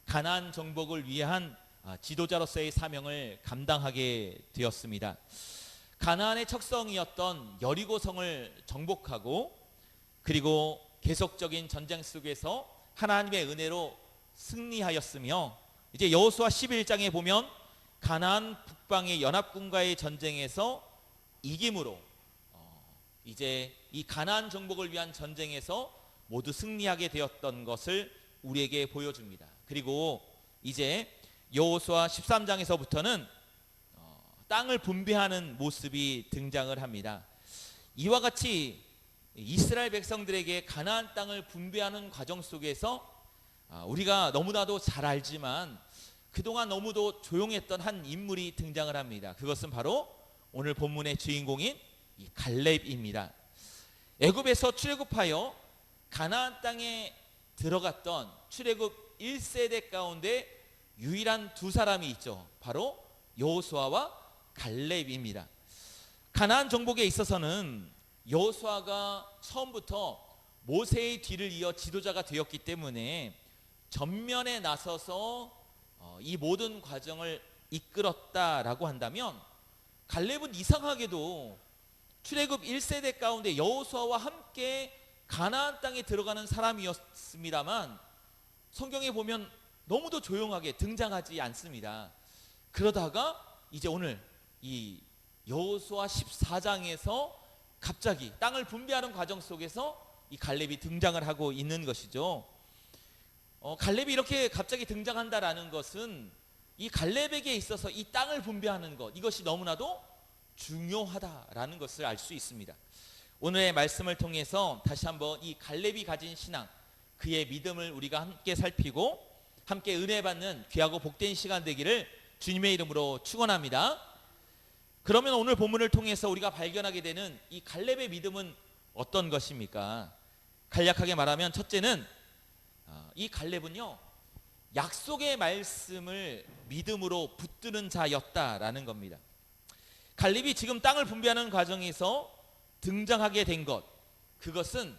가나안 정복을 위한 지도자로서의 사명을 감당하게 되었습니다. 가나안의 척성이었던 여리고성을 정복하고 그리고 계속적인 전쟁 속에서 하나님의 은혜로 승리하였으며, 이제 여호수아 11장에 보면 가나안 북방의 연합군과의 전쟁에서 이김으로 이제 이 가나안 정복을 위한 전쟁에서 모두 승리하게 되었던 것을 우리에게 보여줍니다. 그리고 이제 여호수아 13장에서부터는 땅을 분배하는 모습이 등장을 합니다. 이와 같이 이스라엘 백성들에게 가나안 땅을 분배하는 과정 속에서 우리가 너무나도 잘 알지만 그동안 너무도 조용했던 한 인물이 등장을 합니다. 그것은 바로 오늘 본문의 주인공인 이 갈렙입니다. 애굽에서 출애굽하여 가나안 땅에 들어갔던 출애굽 1세대 가운데 유일한 두 사람이 있죠. 바로 여호수아와 갈렙입니다. 가나안 정복에 있어서는 여호수아가 처음부터 모세의 뒤를 이어 지도자가 되었기 때문에 전면에 나서서 이 모든 과정을 이끌었다라고 한다면, 갈렙은 이상하게도 출애굽 1세대 가운데 여호수아와 함께 가나안 땅에 들어가는 사람이었습니다만 성경에 보면 너무도 조용하게 등장하지 않습니다. 그러다가 이제 오늘 이 여호수아 14장에서 갑자기 땅을 분배하는 과정 속에서 이 갈렙이 등장을 하고 있는 것이죠. 갈렙이 이렇게 갑자기 등장한다라는 것은 이 갈렙에게 있어서 이 땅을 분배하는 것, 이것이 너무나도 중요하다라는 것을 알 수 있습니다. 오늘의 말씀을 통해서 다시 한번 이 갈렙이 가진 신앙, 그의 믿음을 우리가 함께 살피고 함께 은혜 받는 귀하고 복된 시간 되기를 주님의 이름으로 축원합니다. 그러면 오늘 본문을 통해서 우리가 발견하게 되는 이 갈렙의 믿음은 어떤 것입니까? 간략하게 말하면 첫째는 이 갈렙은요, 약속의 말씀을 믿음으로 붙드는 자였다라는 겁니다. 갈렙이 지금 땅을 분배하는 과정에서 등장하게 된 것, 그것은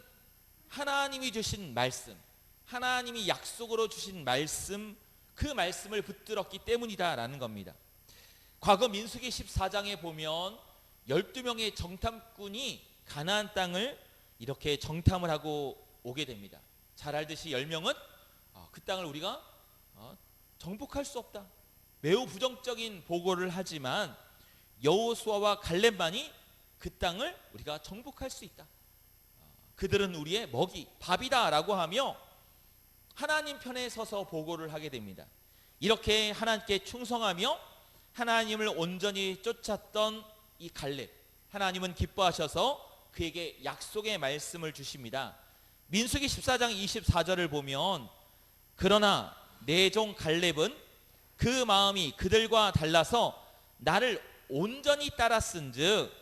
하나님이 주신 말씀, 하나님이 약속으로 주신 말씀, 그 말씀을 붙들었기 때문이다라는 겁니다. 과거 민수기 14장에 보면 12명의 정탐꾼이 가나안 땅을 이렇게 정탐을 하고 오게 됩니다. 잘 알듯이 10명은 그 땅을 우리가 정복할 수 없다, 매우 부정적인 보고를 하지만 여호수아와 갈렙만이 그 땅을 우리가 정복할 수 있다, 그들은 우리의 먹이, 밥이다 라고 하며 하나님 편에 서서 보고를 하게 됩니다. 이렇게 하나님께 충성하며 하나님을 온전히 쫓았던 이 갈렙, 하나님은 기뻐하셔서 그에게 약속의 말씀을 주십니다. 민수기 14장 24절을 보면, 그러나 내 종 갈렙은 그 마음이 그들과 달라서 나를 온전히 따랐은즉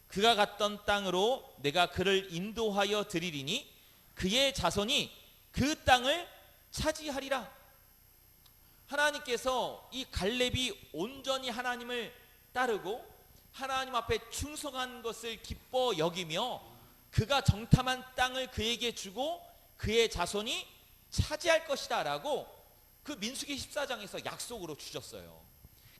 그가 갔던 땅으로 내가 그를 인도하여 드리리니 그의 자손이 그 땅을 차지하리라. 하나님께서 이 갈렙이 온전히 하나님을 따르고 하나님 앞에 충성한 것을 기뻐 여기며 그가 정탐한 땅을 그에게 주고 그의 자손이 차지할 것이다 라고 그 민수기 14장에서 약속으로 주셨어요.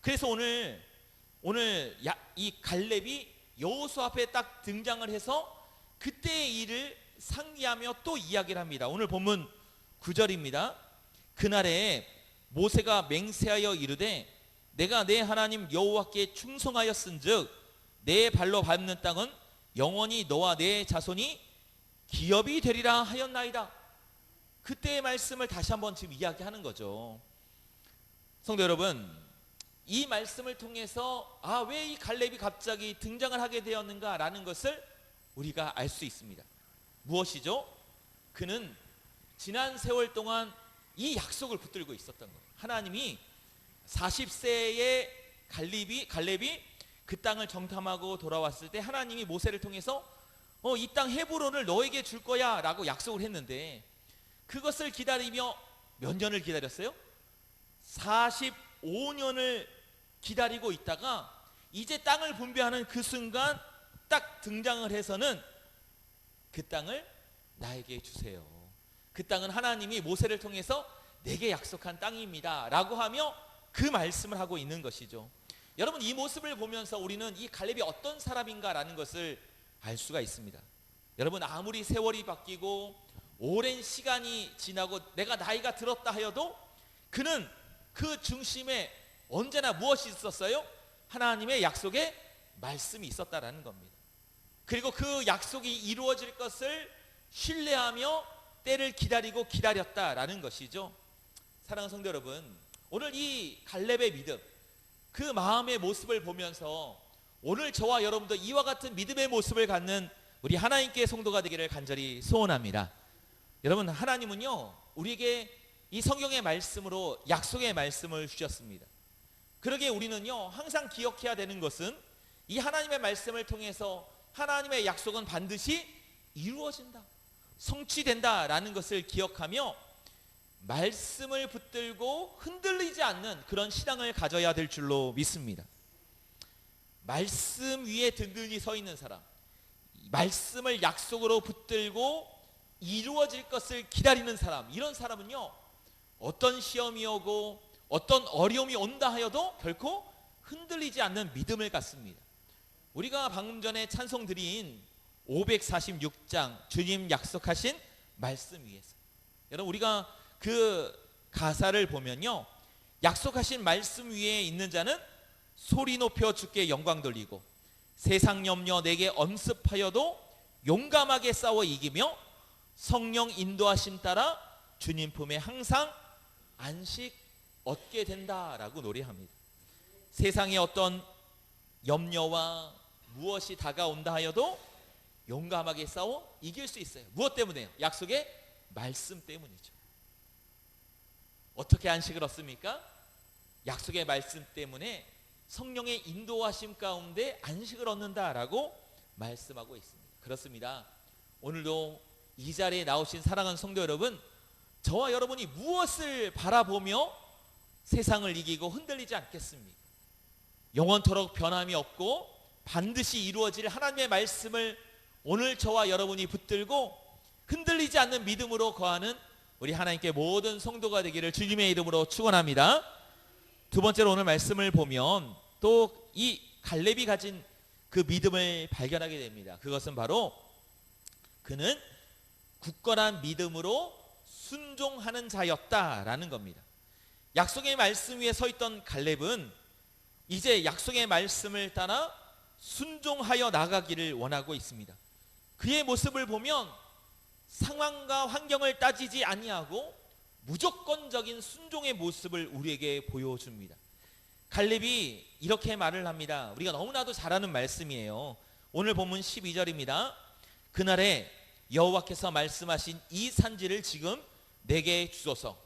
그래서 오늘 이 갈렙이 여호수아 앞에 딱 등장을 해서 그때의 일을 상기하며 또 이야기를 합니다. 오늘 본문 9절입니다. 그날에 모세가 맹세하여 이르되 내가 내 하나님 여호와께 충성하였은즉 내 발로 밟는 땅은 영원히 너와 내 자손이 기업이 되리라 하였나이다. 그때의 말씀을 다시 한번 지금 이야기하는 거죠. 성도 여러분, 이 말씀을 통해서 왜 이 갈렙이 갑자기 등장을 하게 되었는가 라는 것을 우리가 알 수 있습니다. 무엇이죠? 그는 지난 세월 동안 이 약속을 붙들고 있었던 거예요. 하나님이 40세의 갈렙이 그 땅을 정탐하고 돌아왔을 때 하나님이 모세를 통해서 이 땅 헤브론을 너에게 줄 거야 라고 약속을 했는데, 그것을 기다리며 몇 년을 기다렸어요? 45년을 기다리고 있다가 이제 땅을 분배하는 그 순간 딱 등장을 해서는 그 땅을 나에게 주세요. 그 땅은 하나님이 모세를 통해서 내게 약속한 땅입니다 라고 하며 그 말씀을 하고 있는 것이죠. 여러분, 이 모습을 보면서 우리는 이 갈렙이 어떤 사람인가 라는 것을 알 수가 있습니다. 여러분, 아무리 세월이 바뀌고 오랜 시간이 지나고 내가 나이가 들었다 하여도 그는 그 중심에 언제나 무엇이 있었어요? 하나님의 약속의 말씀이 있었다라는 겁니다. 그리고 그 약속이 이루어질 것을 신뢰하며 때를 기다리고 기다렸다라는 것이죠. 사랑하는 성도 여러분, 오늘 이 갈렙의 믿음, 그 마음의 모습을 보면서 오늘 저와 여러분도 이와 같은 믿음의 모습을 갖는 우리 하나님께 성도가 되기를 간절히 소원합니다. 여러분, 하나님은요 우리에게 이 성경의 말씀으로 약속의 말씀을 주셨습니다. 그러기에 우리는요 항상 기억해야 되는 것은 이 하나님의 말씀을 통해서 하나님의 약속은 반드시 이루어진다, 성취된다라는 것을 기억하며 말씀을 붙들고 흔들리지 않는 그런 신앙을 가져야 될 줄로 믿습니다. 말씀 위에 든든히 서 있는 사람, 말씀을 약속으로 붙들고 이루어질 것을 기다리는 사람, 이런 사람은요 어떤 시험이 오고 어떤 어려움이 온다 하여도 결코 흔들리지 않는 믿음을 갖습니다. 우리가 방금 전에 찬송 드린 546장 주님 약속하신 말씀 위에서, 여러분 우리가 그 가사를 보면요 약속하신 말씀 위에 있는 자는 소리 높여 주께 영광 돌리고 세상 염려 내게 엄습하여도 용감하게 싸워 이기며 성령 인도하심 따라 주님 품에 항상 안식 얻게 된다라고 노래합니다. 세상에 어떤 염려와 무엇이 다가온다 하여도 용감하게 싸워 이길 수 있어요. 무엇 때문에요? 약속의 말씀 때문이죠. 어떻게 안식을 얻습니까? 약속의 말씀 때문에 성령의 인도하심 가운데 안식을 얻는다라고 말씀하고 있습니다. 그렇습니다. 오늘도 이 자리에 나오신 사랑하는 성도 여러분, 저와 여러분이 무엇을 바라보며 세상을 이기고 흔들리지 않겠습니까? 영원토록 변함이 없고 반드시 이루어질 하나님의 말씀을 오늘 저와 여러분이 붙들고 흔들리지 않는 믿음으로 거하는 우리 하나님께 모든 성도가 되기를 주님의 이름으로 축원합니다. 두 번째로 오늘 말씀을 보면 또 이 갈렙이 가진 그 믿음을 발견하게 됩니다. 그것은 바로 그는 굳건한 믿음으로 순종하는 자였다라는 겁니다. 약속의 말씀 위에 서 있던 갈렙은 이제 약속의 말씀을 따라 순종하여 나가기를 원하고 있습니다. 그의 모습을 보면 상황과 환경을 따지지 아니하고 무조건적인 순종의 모습을 우리에게 보여줍니다. 갈렙이 이렇게 말을 합니다. 우리가 너무나도 잘 아는 말씀이에요. 오늘 본문 12절입니다. 그날에 여호와께서 말씀하신 이 산지를 지금 내게 주소서.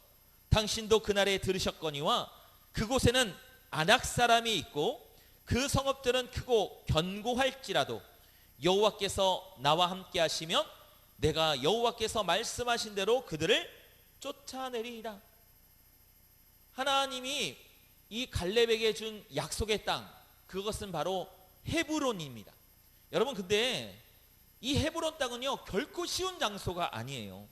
당신도 그날에 들으셨거니와 그곳에는 아낙 사람이 있고 그 성읍들은 크고 견고할지라도 여호와께서 나와 함께 하시면 내가 여호와께서 말씀하신 대로 그들을 쫓아내리이다. 하나님이 이 갈렙에게 준 약속의 땅, 그것은 바로 헤브론입니다. 여러분, 근데 이 헤브론 땅은요 결코 쉬운 장소가 아니에요.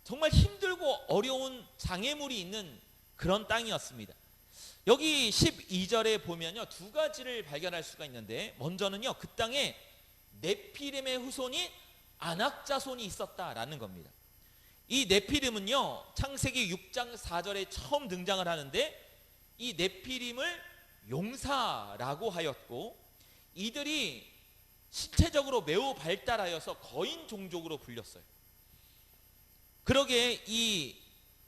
정말 힘들고 어려운 장애물이 있는 그런 땅이었습니다. 여기 12절에 보면요 두 가지를 발견할 수가 있는데, 먼저는요 그 땅에 네피림의 후손인 아낙 자손이 있었다라는 겁니다. 이 네피림은요 창세기 6장 4절에 처음 등장을 하는데, 이 네피림을 용사라고 하였고 이들이 신체적으로 매우 발달하여서 거인 종족으로 불렸어요. 그러기에 이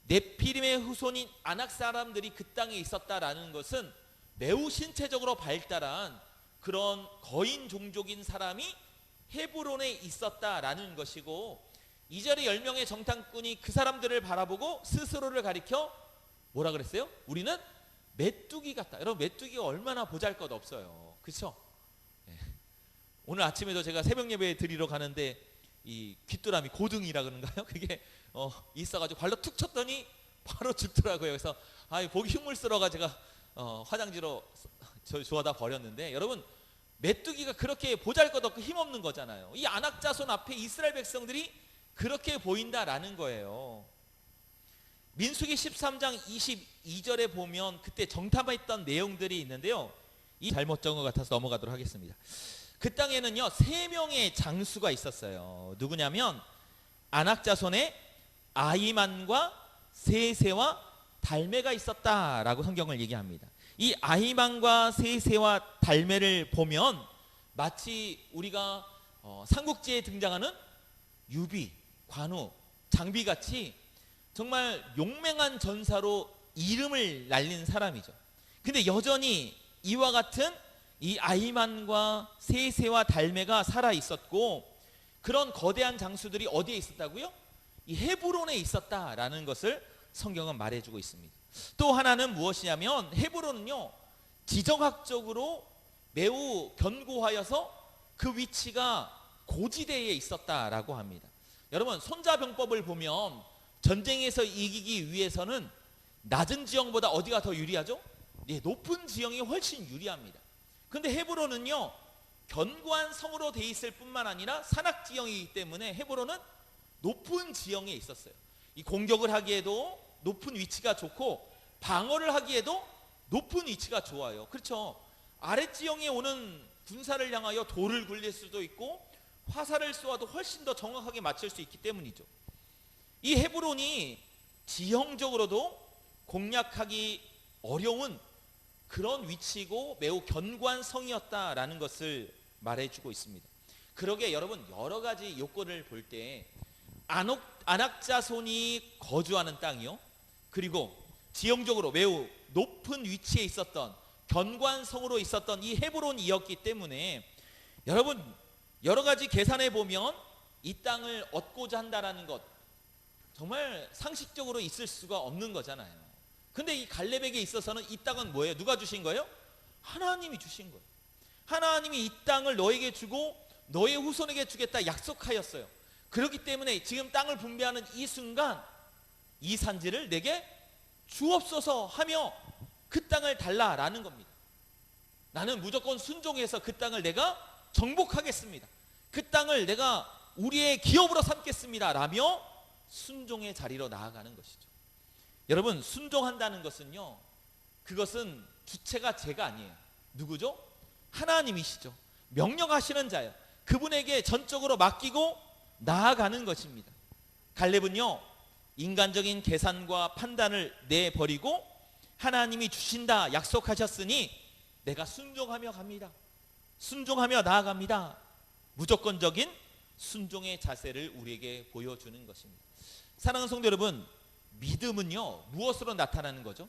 네피림의 후손인 아낙 사람들이 그 땅에 있었다라는 것은 매우 신체적으로 발달한 그런 거인 종족인 사람이 헤브론에 있었다라는 것이고, 2절에 10명의 정탐꾼이 그 사람들을 바라보고 스스로를 가리켜 뭐라 그랬어요? 우리는 메뚜기 같다. 여러분, 메뚜기가 얼마나 보잘것 없어요. 그렇죠? 네. 오늘 아침에도 제가 새벽 예배 드리러 가는데 이 귀뚜라미 고등이라 그런가요? 그게 있어가지고 발로 툭 쳤더니 바로 죽더라고요. 그래서 보기 흉물스러워가 제가 화장지로 주워다 버렸는데, 여러분 메뚜기가 그렇게 보잘것없고 힘없는 거잖아요. 이 아낙 자손 앞에 이스라엘 백성들이 그렇게 보인다라는 거예요. 민수기 13장 22절에 보면 그때 정탐했던 내용들이 있는데요. 이 잘못 적은 것 같아서 넘어가도록 하겠습니다. 그 땅에는요 3명의 장수가 있었어요. 누구냐면 아낙 자손의 아히만과 세세와 달메가 있었다라고 성경을 얘기합니다. 이 아히만과 세세와 달메를 보면 마치 우리가 삼국지에 등장하는 유비, 관우, 장비같이 정말 용맹한 전사로 이름을 날린 사람이죠. 근데 여전히 이와 같은 이 아히만과 세세와 달메가 살아 있었고, 그런 거대한 장수들이 어디에 있었다고요? 이 헤브론에 있었다라는 것을 성경은 말해주고 있습니다. 또 하나는 무엇이냐면 헤브론은요 지정학적으로 매우 견고하여서 그 위치가 고지대에 있었다라고 합니다. 여러분, 손자병법을 보면 전쟁에서 이기기 위해서는 낮은 지형보다 어디가 더 유리하죠? 네, 높은 지형이 훨씬 유리합니다. 근데 헤브론은요 견고한 성으로 돼 있을 뿐만 아니라 산악 지형이기 때문에 헤브론은 높은 지형에 있었어요. 이 공격을 하기에도 높은 위치가 좋고 방어를 하기에도 높은 위치가 좋아요. 그렇죠? 아래 지형에 오는 군사를 향하여 돌을 굴릴 수도 있고 화살을 쏘아도 훨씬 더 정확하게 맞출 수 있기 때문이죠. 이 헤브론이 지형적으로도 공략하기 어려운 그런 위치고 매우 견고한 성이었다라는 것을 말해주고 있습니다. 그러게 여러분, 여러 가지 요건을 볼 때 아낙 자손이 거주하는 땅이요, 그리고 지형적으로 매우 높은 위치에 있었던 견고한 성으로 있었던 이 헤브론이었기 때문에 여러분, 여러 가지 계산해 보면 이 땅을 얻고자 한다라는 것 정말 상식적으로 있을 수가 없는 거잖아요. 근데 이 갈렙에게 있어서는 이 땅은 뭐예요? 누가 주신 거예요? 하나님이 주신 거예요. 하나님이 이 땅을 너에게 주고 너의 후손에게 주겠다 약속하였어요. 그렇기 때문에 지금 땅을 분배하는 이 순간 이 산지를 내게 주옵소서 하며 그 땅을 달라라는 겁니다. 나는 무조건 순종해서 그 땅을 내가 정복하겠습니다. 그 땅을 내가 우리의 기업으로 삼겠습니다 라며 순종의 자리로 나아가는 것이죠. 여러분, 순종한다는 것은요, 그것은 주체가 제가 아니에요. 누구죠? 하나님이시죠. 명령하시는 자예요. 그분에게 전적으로 맡기고 나아가는 것입니다. 갈렙은요 인간적인 계산과 판단을 내버리고 하나님이 주신다 약속하셨으니 내가 순종하며 갑니다. 순종하며 나아갑니다. 무조건적인 순종의 자세를 우리에게 보여주는 것입니다. 사랑하는 성도 여러분, 믿음은요 무엇으로 나타나는 거죠?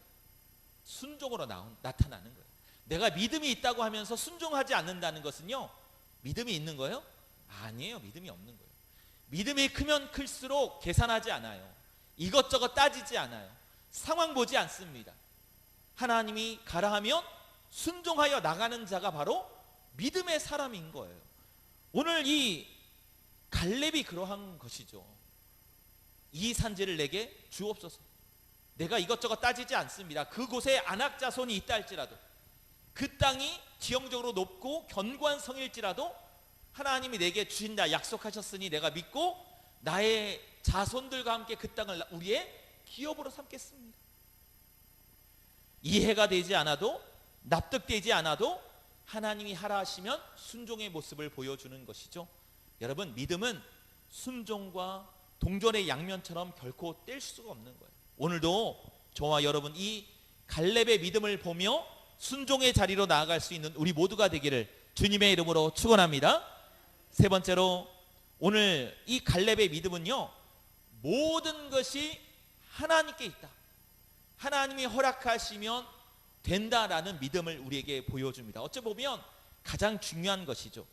순종으로 나타나는 거예요. 내가 믿음이 있다고 하면서 순종하지 않는다는 것은요 믿음이 있는 거예요? 아니에요. 믿음이 없는 거예요. 믿음이 크면 클수록 계산하지 않아요. 이것저것 따지지 않아요. 상황 보지 않습니다. 하나님이 가라 하면 순종하여 나가는 자가 바로 믿음의 사람인 거예요. 오늘 이 갈렙이 그러한 것이죠. 이 산지를 내게 주옵소서. 내가 이것저것 따지지 않습니다. 그곳에 아낙 자손이 있다 할지라도, 그 땅이 지형적으로 높고 견고한 성일지라도 하나님이 내게 주신다 약속하셨으니 내가 믿고 나의 자손들과 함께 그 땅을 우리의 기업으로 삼겠습니다. 이해가 되지 않아도, 납득되지 않아도 하나님이 하라 하시면 순종의 모습을 보여주는 것이죠. 여러분, 믿음은 순종과 동전의 양면처럼 결코 뗄 수가 없는 거예요. 오늘도 저와 여러분 이 갈렙의 믿음을 보며 순종의 자리로 나아갈 수 있는 우리 모두가 되기를 주님의 이름으로 축원합니다. 세 번째로, 오늘 이 갈렙의 믿음은요 모든 것이 하나님께 있다, 하나님이 허락하시면 된다라는 믿음을 우리에게 보여줍니다. 어찌 보면 가장 중요한 것이죠.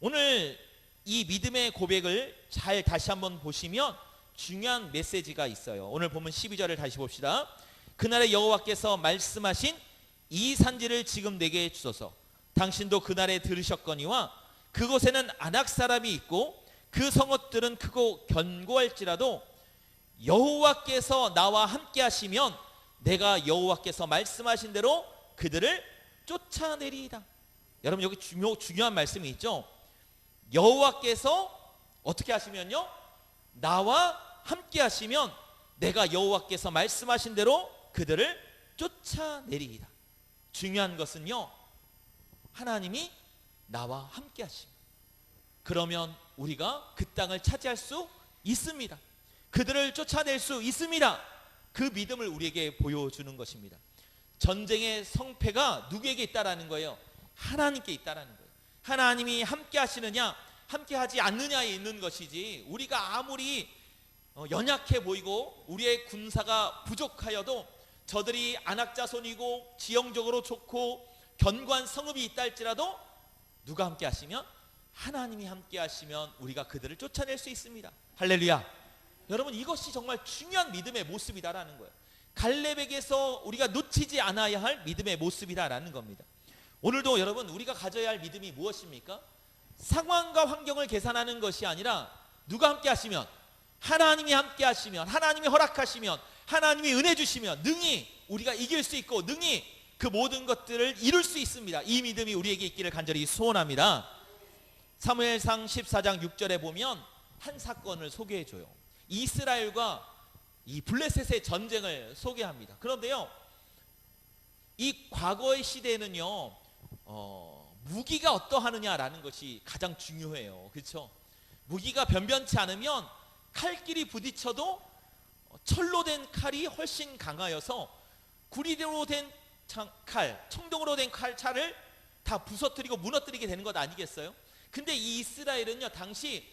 오늘 이 믿음의 고백을 잘 다시 한번 보시면 중요한 메시지가 있어요. 오늘 보면 12절을 다시 봅시다. 그날에 여호와께서 말씀하신 이 산지를 지금 내게 주소서. 당신도 그날에 들으셨거니와 그곳에는 아낙 사람이 있고 그 성읍들은 크고 견고할지라도 여호와께서 나와 함께 하시면 내가 여호와께서 말씀하신 대로 그들을 쫓아내리이다. 여러분, 여기 중요한 말씀이 있죠. 여호와께서 어떻게 하시면요, 나와 함께 하시면 내가 여호와께서 말씀하신 대로 그들을 쫓아내리이다. 중요한 것은요, 하나님이 나와 함께 하십니다. 그러면 우리가 그 땅을 차지할 수 있습니다. 그들을 쫓아낼 수 있습니다. 그 믿음을 우리에게 보여주는 것입니다. 전쟁의 성패가 누구에게 있다라는 거예요? 하나님께 있다라는 거예요. 하나님이 함께 하시느냐 함께 하지 않느냐에 있는 것이지, 우리가 아무리 연약해 보이고 우리의 군사가 부족하여도 저들이 안악자손이고 지형적으로 좋고 견고한 성읍이 있다 할지라도 누가 함께 하시면? 하나님이 함께 하시면 우리가 그들을 쫓아낼 수 있습니다. 할렐루야. 여러분, 이것이 정말 중요한 믿음의 모습이다라는 거예요. 갈렙에게서 우리가 놓치지 않아야 할 믿음의 모습이다라는 겁니다. 오늘도 여러분, 우리가 가져야 할 믿음이 무엇입니까? 상황과 환경을 계산하는 것이 아니라 누가 함께 하시면? 하나님이 함께 하시면, 하나님이 허락하시면, 하나님이 은혜 주시면 능히 우리가 이길 수 있고 능히 그 모든 것들을 이룰 수 있습니다. 이 믿음이 우리에게 있기를 간절히 소원합니다. 사무엘상 14장 6절에 보면 한 사건을 소개해줘요. 이스라엘과 이 블레셋의 전쟁을 소개합니다. 그런데요, 이 과거의 시대에는요, 무기가 어떠하느냐라는 것이 가장 중요해요. 그렇죠? 무기가 변변치 않으면 칼끼리 부딪혀도 철로 된 칼이 훨씬 강하여서 구리로 된 칼, 청동으로 된 칼차를 다 부서뜨리고 무너뜨리게 되는 것 아니겠어요? 근데 이 이스라엘은요, 당시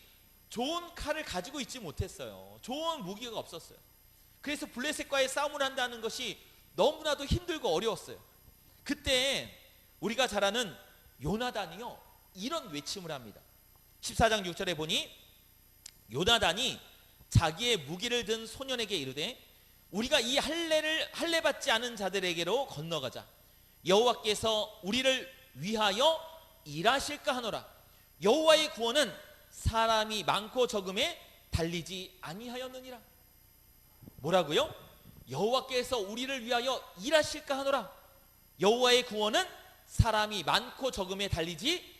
좋은 칼을 가지고 있지 못했어요. 좋은 무기가 없었어요. 그래서 블레셋과의 싸움을 한다는 것이 너무나도 힘들고 어려웠어요. 그때 우리가 잘 아는 요나단이요, 이런 외침을 합니다. 14장 6절에 보니 요나단이 자기의 무기를 든 소년에게 이르되 우리가 이 할례 받지 않은 자들에게로 건너가자. 여호와께서 우리를 위하여 일하실까 하노라. 여호와의 구원은 사람이 많고 적음에 달리지 아니하였느니라. 뭐라고요? 여호와께서 우리를 위하여 일하실까 하노라. 여호와의 구원은 사람이 많고 적음에 달리지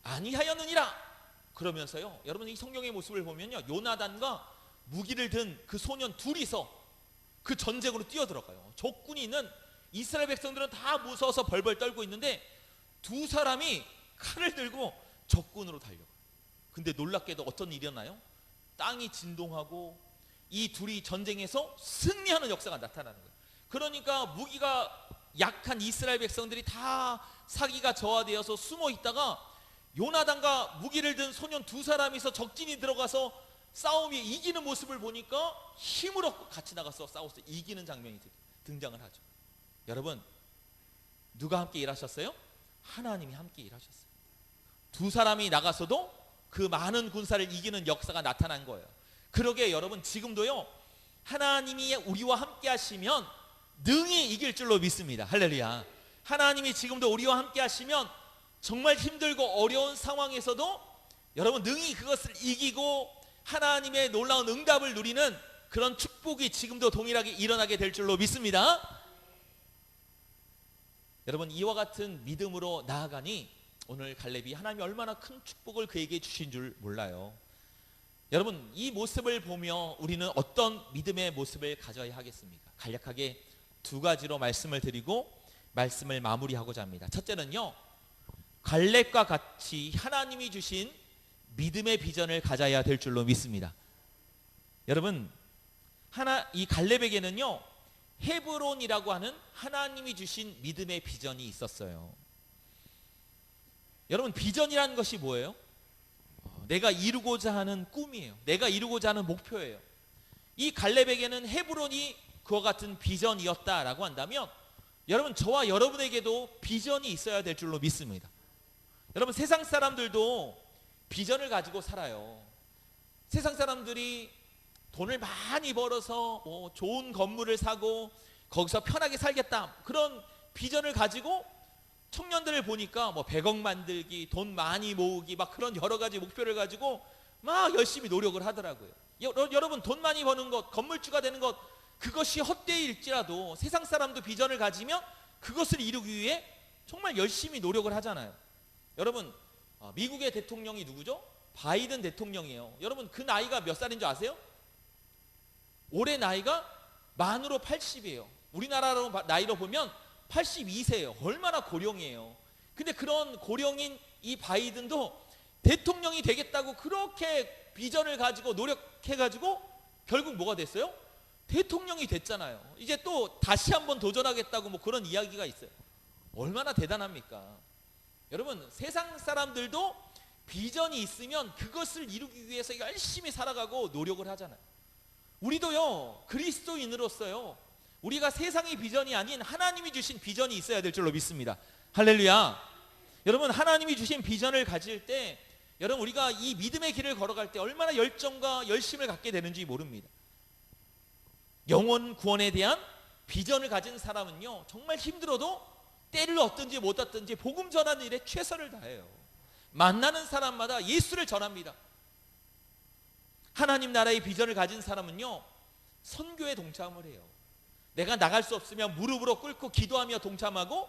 아니하였느니라. 그러면서요, 여러분, 이 성경의 모습을 보면요, 요나단과 무기를 든 그 소년 둘이서 그 전쟁으로 뛰어들어가요. 적군이 있는 이스라엘 백성들은 다 무서워서 벌벌 떨고 있는데 두 사람이 칼을 들고 적군으로 달려가요. 근데 놀랍게도 어떤 일이 일어나요? 땅이 진동하고 이 둘이 전쟁에서 승리하는 역사가 나타나는 거예요. 그러니까 무기가 약한 이스라엘 백성들이 다 사기가 저하되어서 숨어 있다가 요나단과 무기를 든 소년 두 사람이서 적진이 들어가서 싸움이 이기는 모습을 보니까 힘을 얻고 같이 나가서 싸워서 이기는 장면이 등장을 하죠. 여러분, 누가 함께 일하셨어요? 하나님이 함께 일하셨어요. 두 사람이 나가서도 그 많은 군사를 이기는 역사가 나타난 거예요. 그러게 여러분, 지금도요, 하나님이 우리와 함께 하시면 능히 이길 줄로 믿습니다. 할렐루야. 하나님이 지금도 우리와 함께 하시면 정말 힘들고 어려운 상황에서도 여러분 능히 그것을 이기고 하나님의 놀라운 응답을 누리는 그런 축복이 지금도 동일하게 일어나게 될 줄로 믿습니다. 여러분, 이와 같은 믿음으로 나아가니 오늘 갈렙이 하나님이 얼마나 큰 축복을 그에게 주신 줄 몰라요. 여러분, 이 모습을 보며 우리는 어떤 믿음의 모습을 가져야 하겠습니까? 간략하게 두 가지로 말씀을 드리고 말씀을 마무리하고자 합니다. 첫째는요, 갈렙과 같이 하나님이 주신 믿음의 비전을 가져야 될 줄로 믿습니다. 여러분, 이 갈렙에게는요, 헤브론이라고 하는 하나님이 주신 믿음의 비전이 있었어요. 여러분, 비전이라는 것이 뭐예요? 내가 이루고자 하는 꿈이에요. 내가 이루고자 하는 목표예요. 이 갈렙에게는 헤브론이 그와 같은 비전이었다라고 한다면 여러분, 저와 여러분에게도 비전이 있어야 될 줄로 믿습니다. 여러분, 세상 사람들도 비전을 가지고 살아요. 세상 사람들이 돈을 많이 벌어서 좋은 건물을 사고 거기서 편하게 살겠다, 그런 비전을 가지고 청년들을 보니까 100억 만들기, 돈 많이 모으기, 막 그런 여러 가지 목표를 가지고 막 열심히 노력을 하더라고요. 여러분, 돈 많이 버는 것, 건물주가 되는 것, 그것이 헛되일지라도 세상 사람도 비전을 가지면 그것을 이루기 위해 정말 열심히 노력을 하잖아요. 여러분, 미국의 대통령이 누구죠? 바이든 대통령이에요. 여러분, 그 나이가 몇 살인 줄 아세요? 올해 나이가 만으로 80이에요. 우리나라로 나이로 보면 82세예요. 얼마나 고령이에요. 근데 그런 고령인 이 바이든도 대통령이 되겠다고 그렇게 비전을 가지고 노력해가지고 결국 뭐가 됐어요? 대통령이 됐잖아요. 이제 또 다시 한번 도전하겠다고 뭐 그런 이야기가 있어요. 얼마나 대단합니까? 여러분, 세상 사람들도 비전이 있으면 그것을 이루기 위해서 열심히 살아가고 노력을 하잖아요. 우리도요, 그리스도인으로서요, 우리가 세상의 비전이 아닌 하나님이 주신 비전이 있어야 될 줄로 믿습니다. 할렐루야. 여러분, 하나님이 주신 비전을 가질 때, 여러분, 우리가 이 믿음의 길을 걸어갈 때 얼마나 열정과 열심을 갖게 되는지 모릅니다. 영혼 구원에 대한 비전을 가진 사람은요, 정말 힘들어도 때를 얻든지 못 얻든지 복음 전하는 일에 최선을 다해요. 만나는 사람마다 예수를 전합니다. 하나님 나라의 비전을 가진 사람은요, 선교에 동참을 해요. 내가 나갈 수 없으면 무릎으로 꿇고 기도하며 동참하고,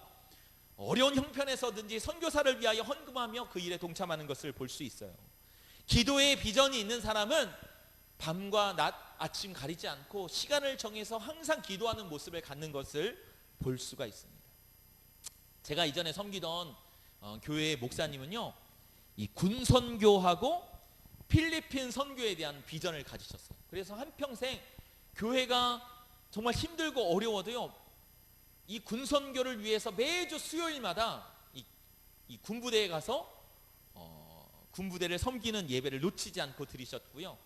어려운 형편에서든지 선교사를 위하여 헌금하며 그 일에 동참하는 것을 볼 수 있어요. 기도의 비전이 있는 사람은 밤과 낮, 아침 가리지 않고 시간을 정해서 항상 기도하는 모습을 갖는 것을 볼 수가 있습니다. 제가 이전에 섬기던 교회의 목사님은요, 이 군선교하고 필리핀 선교에 대한 비전을 가지셨어요. 그래서 한평생 교회가 정말 힘들고 어려워도요, 이 군선교를 위해서 매주 수요일마다 이 군부대에 가서 군부대를 섬기는 예배를 놓치지 않고 드리셨고요.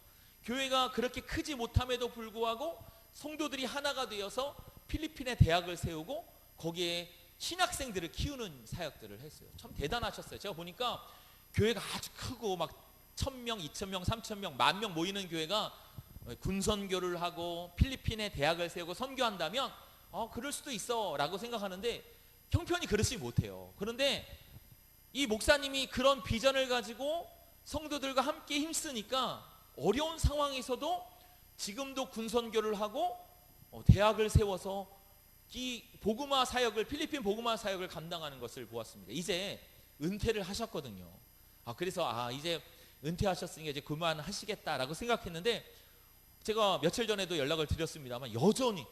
교회가 그렇게 크지 못함에도 불구하고 성도들이 하나가 되어서 필리핀에 대학을 세우고 거기에 신학생들을 키우는 사역들을 했어요. 참 대단하셨어요. 제가 보니까 교회가 아주 크고 막 1000명, 2000명, 3000명, 10,000명 모이는 교회가 군선교를 하고 필리핀에 대학을 세우고 선교한다면 그럴 수도 있어 라고 생각하는데, 형편이 그렇지 못해요. 그런데 이 목사님이 그런 비전을 가지고 성도들과 함께 힘쓰니까 어려운 상황에서도 지금도 군선교를 하고 대학을 세워서 이 복음화 사역을, 필리핀 복음화 사역을 감당하는 것을 보았습니다. 이제 은퇴를 하셨거든요. 그래서 이제 은퇴하셨으니까 이제 그만하시겠다라고 생각했는데, 제가 며칠 전에도 연락을 드렸습니다만 여전히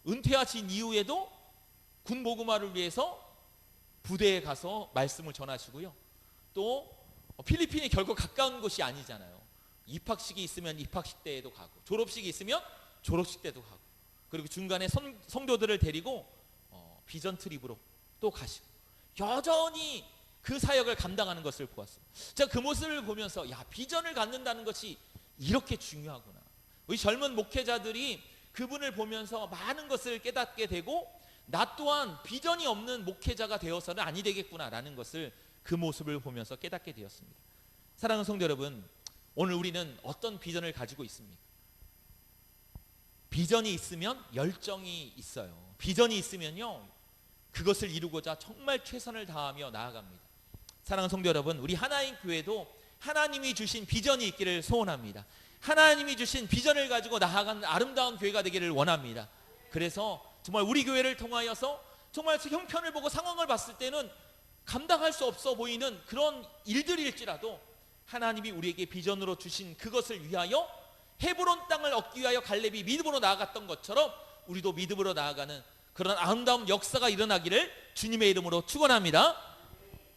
은퇴하신 이후에도 군 복음화를 위해서 부대에 가서 말씀을 전하시고요. 또 필리핀이 결국 가까운 곳이 아니잖아요. 입학식이 있으면 입학식 때에도 가고, 졸업식이 있으면 졸업식 때도 가고, 그리고 중간에 성도들을 데리고 비전 트립으로 또 가시고, 여전히 그 사역을 감당하는 것을 보았어요. 제가 그 모습을 보면서 비전을 갖는다는 것이 이렇게 중요하구나. 우리 젊은 목회자들이 그분을 보면서 많은 것을 깨닫게 되고, 나 또한 비전이 없는 목회자가 되어서는 아니 되겠구나라는 것을 그 모습을 보면서 깨닫게 되었습니다. 사랑하는 성도 여러분, 오늘 우리는 어떤 비전을 가지고 있습니까? 비전이 있으면 열정이 있어요. 비전이 있으면요, 그것을 이루고자 정말 최선을 다하며 나아갑니다. 사랑하는 성도 여러분, 우리 하나인 교회도 하나님이 주신 비전이 있기를 소원합니다. 하나님이 주신 비전을 가지고 나아가는 아름다운 교회가 되기를 원합니다. 그래서 정말 우리 교회를 통하여서 정말 형편을 보고 상황을 봤을 때는 감당할 수 없어 보이는 그런 일들일지라도 하나님이 우리에게 비전으로 주신 그것을 위하여 헤브론 땅을 얻기 위하여 갈렙이 믿음으로 나아갔던 것처럼 우리도 믿음으로 나아가는 그런 아름다운 역사가 일어나기를 주님의 이름으로 축원합니다.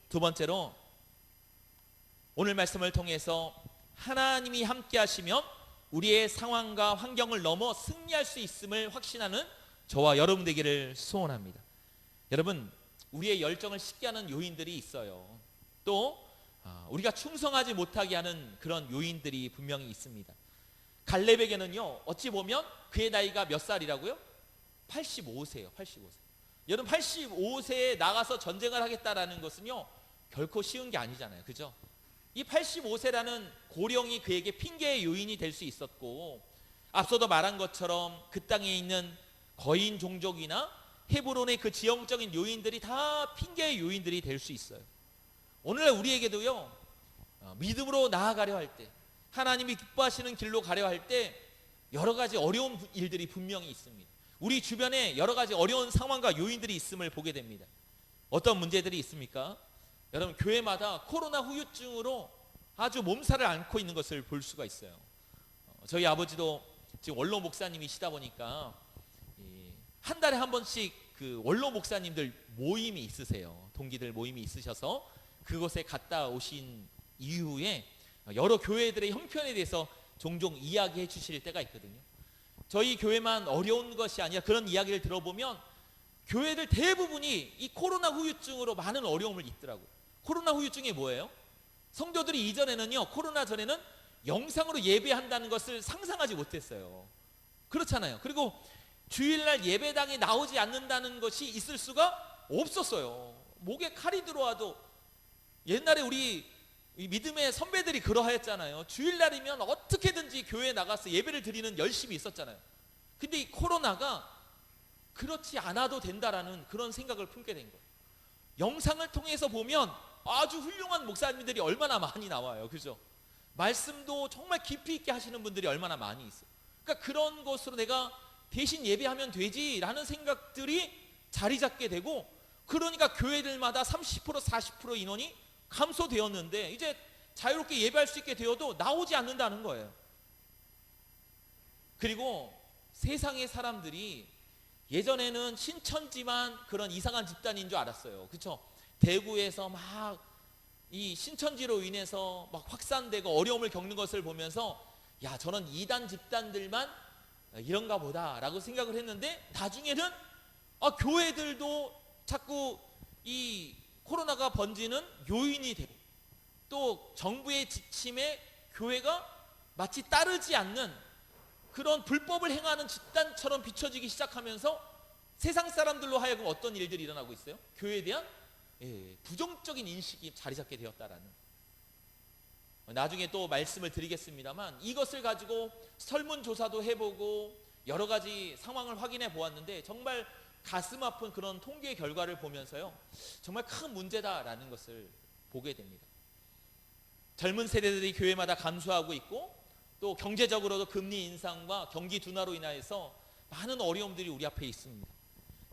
두 번째로, 오늘 말씀을 통해서 하나님이 함께 하시면 우리의 상황과 환경을 넘어 승리할 수 있음을 확신하는 저와 여러분 되기를 소원합니다. 여러분, 우리의 열정을 식게 하는 요인들이 있어요. 또 우리가 충성하지 못하게 하는 그런 요인들이 분명히 있습니다. 갈렙에게는요, 어찌 보면 그의 나이가 몇 살이라고요? 85세예요. 85세. 여러분, 85세에 나가서 전쟁을 하겠다라는 것은요, 결코 쉬운 게 아니잖아요. 그죠? 이 85세라는 고령이 그에게 핑계의 요인이 될 수 있었고, 앞서도 말한 것처럼 그 땅에 있는 거인 종족이나 헤브론의 그 지형적인 요인들이 다 핑계의 요인들이 될 수 있어요. 오늘날 우리에게도요, 믿음으로 나아가려 할 때, 하나님이 기뻐하시는 길로 가려 할 때 여러 가지 어려운 일들이 분명히 있습니다. 우리 주변에 여러 가지 어려운 상황과 요인들이 있음을 보게 됩니다. 어떤 문제들이 있습니까? 여러분, 교회마다 코로나 후유증으로 아주 몸살을 앓고 있는 것을 볼 수가 있어요. 저희 아버지도 지금 원로 목사님이시다 보니까 한 달에 한 번씩 그 원로 목사님들 모임이 있으세요. 동기들 모임이 있으셔서 그곳에 갔다 오신 이후에 여러 교회들의 형편에 대해서 종종 이야기해 주실 때가 있거든요. 저희 교회만 어려운 것이 아니라 그런 이야기를 들어보면 교회들 대부분이 이 코로나 후유증으로 많은 어려움을 잊더라고요. 코로나 후유증이 뭐예요? 성도들이 이전에는요, 코로나 전에는 영상으로 예배한다는 것을 상상하지 못했어요. 그렇잖아요. 그리고 주일날 예배당에 나오지 않는다는 것이 있을 수가 없었어요. 목에 칼이 들어와도 옛날에 우리 믿음의 선배들이 그러하였잖아요. 주일날이면 어떻게든지 교회에 나가서 예배를 드리는 열심이 있었잖아요. 근데 이 코로나가 그렇지 않아도 된다라는 그런 생각을 품게 된 거예요. 영상을 통해서 보면 아주 훌륭한 목사님들이 얼마나 많이 나와요. 그죠? 말씀도 정말 깊이 있게 하시는 분들이 얼마나 많이 있어요. 그러니까 그런 것으로 내가 대신 예배하면 되지라는 생각들이 자리 잡게 되고, 그러니까 교회들마다 30% 40% 인원이 감소되었는데 이제 자유롭게 예배할 수 있게 되어도 나오지 않는다는 거예요. 그리고 세상의 사람들이 예전에는 신천지만 그런 이상한 집단인 줄 알았어요. 그렇죠? 대구에서 막 이 신천지로 인해서 막 확산되고 어려움을 겪는 것을 보면서 야, 저는 이단 집단들만 이런가 보다라고 생각을 했는데, 나중에는 교회들도 자꾸 이 코로나가 번지는 요인이 되고, 또 정부의 지침에 교회가 마치 따르지 않는 그런 불법을 행하는 집단처럼 비춰지기 시작하면서 세상 사람들로 하여금 어떤 일들이 일어나고 있어요? 교회에 대한 부정적인 인식이 자리 잡게 되었다라는. 나중에 또 말씀을 드리겠습니다만, 이것을 가지고 설문조사도 해보고 여러 가지 상황을 확인해 보았는데 정말 가슴 아픈 그런 통계 결과를 보면서요, 정말 큰 문제다라는 것을 보게 됩니다. 젊은 세대들이 교회마다 감소하고 있고, 또 경제적으로도 금리 인상과 경기 둔화로 인하여서 많은 어려움들이 우리 앞에 있습니다.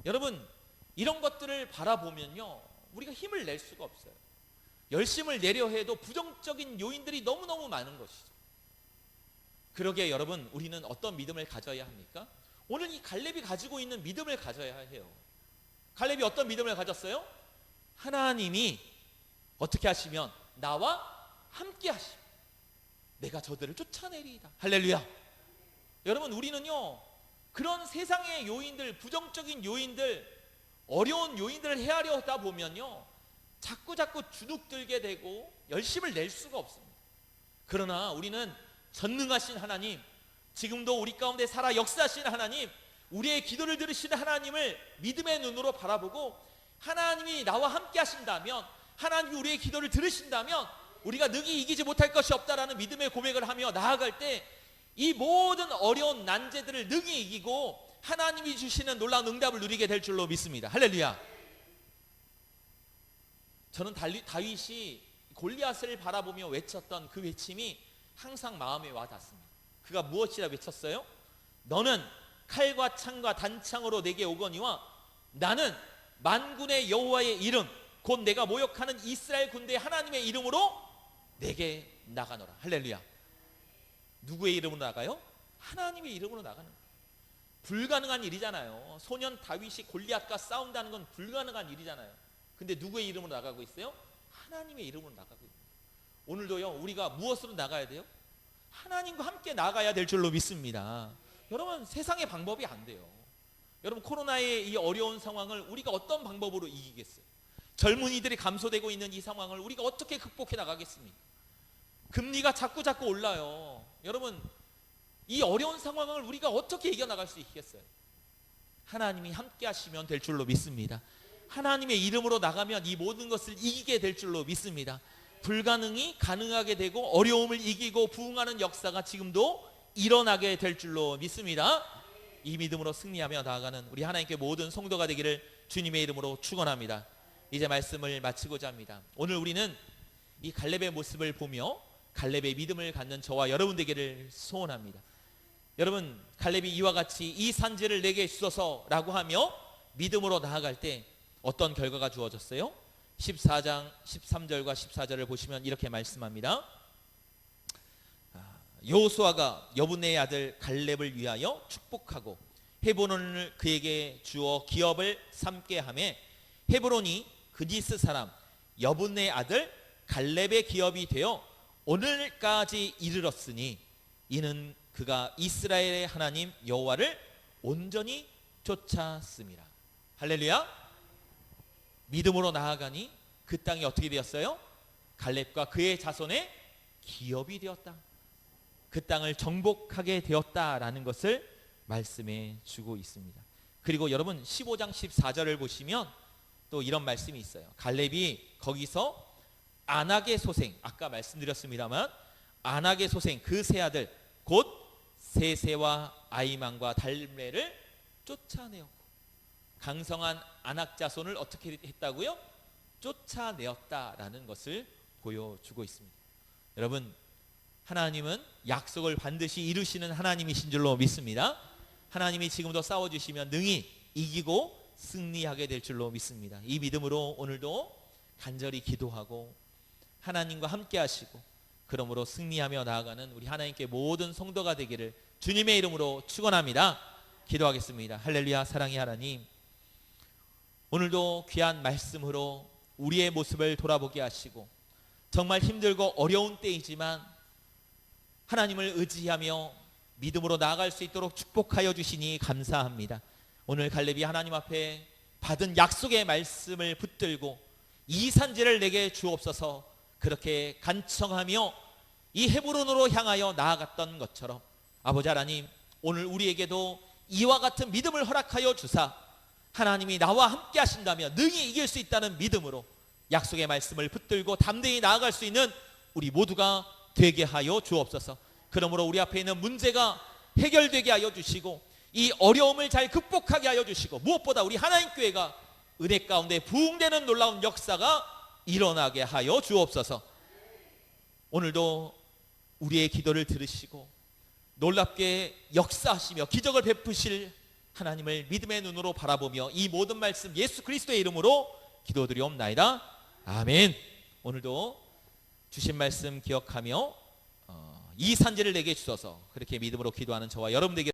여러분, 이런 것들을 바라보면요, 우리가 힘을 낼 수가 없어요. 열심을 내려 해도 부정적인 요인들이 너무너무 많은 것이죠. 그러기에 여러분, 우리는 어떤 믿음을 가져야 합니까? 오늘 이 갈렙이 가지고 있는 믿음을 가져야 해요. 갈렙이 어떤 믿음을 가졌어요? 하나님이 어떻게 하시면 나와 함께 하시면 내가 저들을 쫓아내리이다. 할렐루야. 여러분, 우리는요, 그런 세상의 요인들, 부정적인 요인들, 어려운 요인들을 헤아려 하다 보면요, 자꾸 주눅들게 되고 열심을 낼 수가 없습니다. 그러나 우리는 전능하신 하나님, 지금도 우리 가운데 살아 역사하신 하나님, 우리의 기도를 들으시는 하나님을 믿음의 눈으로 바라보고, 하나님이 나와 함께 하신다면, 하나님이 우리의 기도를 들으신다면 우리가 능히 이기지 못할 것이 없다라는 믿음의 고백을 하며 나아갈 때 이 모든 어려운 난제들을 능히 이기고 하나님이 주시는 놀라운 응답을 누리게 될 줄로 믿습니다. 할렐루야. 저는 다윗이 골리앗을 바라보며 외쳤던 그 외침이 항상 마음에 와 닿습니다. 그가 무엇이라 외쳤어요? 너는 칼과 창과 단창으로 내게 오거니와 나는 만군의 여호와의 이름 곧 내가 모욕하는 이스라엘 군대의 하나님의 이름으로 내게 나가노라. 할렐루야. 누구의 이름으로 나가요? 하나님의 이름으로 나가는 거예요. 불가능한 일이잖아요. 소년 다윗이 골리앗과 싸운다는 건 불가능한 일이잖아요. 근데 누구의 이름으로 나가고 있어요? 하나님의 이름으로 나가고 있어요. 오늘도요, 우리가 무엇으로 나가야 돼요? 하나님과 함께 나가야 될 줄로 믿습니다. 여러분, 세상의 방법이 안 돼요. 여러분, 코로나의 이 어려운 상황을 우리가 어떤 방법으로 이기겠어요? 젊은이들이 감소되고 있는 이 상황을 우리가 어떻게 극복해 나가겠습니까? 금리가 자꾸 올라요. 여러분, 이 어려운 상황을 우리가 어떻게 이겨나갈 수 있겠어요? 하나님이 함께 하시면 될 줄로 믿습니다. 하나님의 이름으로 나가면 이 모든 것을 이기게 될 줄로 믿습니다. 불가능이 가능하게 되고 어려움을 이기고 부흥하는 역사가 지금도 일어나게 될 줄로 믿습니다. 이 믿음으로 승리하며 나아가는 우리 하나님께 모든 성도가 되기를 주님의 이름으로 축원합니다. 이제 말씀을 마치고자 합니다. 오늘 우리는 이 갈렙의 모습을 보며 갈렙의 믿음을 갖는 저와 여러분 되기를 소원합니다. 여러분, 갈렙이 이와 같이 이 산지를 내게 주소서라고 하며 믿음으로 나아갈 때 어떤 결과가 주어졌어요? 14장 13절과 14절을 보시면 이렇게 말씀합니다. 여호수아가 여분의 아들 갈렙을 위하여 축복하고 헤브론을 그에게 주어 기업을 삼게 하매 헤브론이 그니스 사람 여분의 아들 갈렙의 기업이 되어 오늘까지 이르렀으니 이는 그가 이스라엘의 하나님 여호와를 온전히 쫓았습니다. 할렐루야. 믿음으로 나아가니 그 땅이 어떻게 되었어요? 갈렙과 그의 자손의 기업이 되었다. 그 땅을 정복하게 되었다라는 것을 말씀해 주고 있습니다. 그리고 여러분 15장 14절을 보시면 또 이런 말씀이 있어요. 갈렙이 거기서 안악의 소생, 아까 말씀드렸습니다만 안악의 소생 그 세 아들 곧 세세와 아이만과 달메를 쫓아내었고 강성한 안악 자손을 어떻게 했다고요? 쫓아내었다라는 것을 보여주고 있습니다. 여러분, 하나님은 약속을 반드시 이루시는 하나님이신 줄로 믿습니다. 하나님이 지금도 싸워주시면 능히 이기고 승리하게 될 줄로 믿습니다. 이 믿음으로 오늘도 간절히 기도하고 하나님과 함께 하시고 그러므로 승리하며 나아가는 우리 하나님께 모든 성도가 되기를 주님의 이름으로 축원합니다. 기도하겠습니다. 할렐루야. 사랑의 하나님, 오늘도 귀한 말씀으로 우리의 모습을 돌아보게 하시고 정말 힘들고 어려운 때이지만 하나님을 의지하며 믿음으로 나아갈 수 있도록 축복하여 주시니 감사합니다. 오늘 갈렙이 하나님 앞에 받은 약속의 말씀을 붙들고 이 산지를 내게 주옵소서 그렇게 간청하며 이 헤브론으로 향하여 나아갔던 것처럼 아버지 하나님, 오늘 우리에게도 이와 같은 믿음을 허락하여 주사 하나님이 나와 함께 하신다면 능히 이길 수 있다는 믿음으로 약속의 말씀을 붙들고 담대히 나아갈 수 있는 우리 모두가 되게 하여 주옵소서. 그러므로 우리 앞에 있는 문제가 해결되게 하여 주시고 이 어려움을 잘 극복하게 하여 주시고 무엇보다 우리 하나님 교회가 은혜 가운데 부흥되는 놀라운 역사가 일어나게 하여 주옵소서. 오늘도 우리의 기도를 들으시고 놀랍게 역사하시며 기적을 베푸실 하나님을 믿음의 눈으로 바라보며 이 모든 말씀 예수 그리스도의 이름으로 기도드리옵나이다. 아멘. 오늘도 주신 말씀 기억하며 이 산지를 내게 주소서 그렇게 믿음으로 기도하는 저와 여러분 되게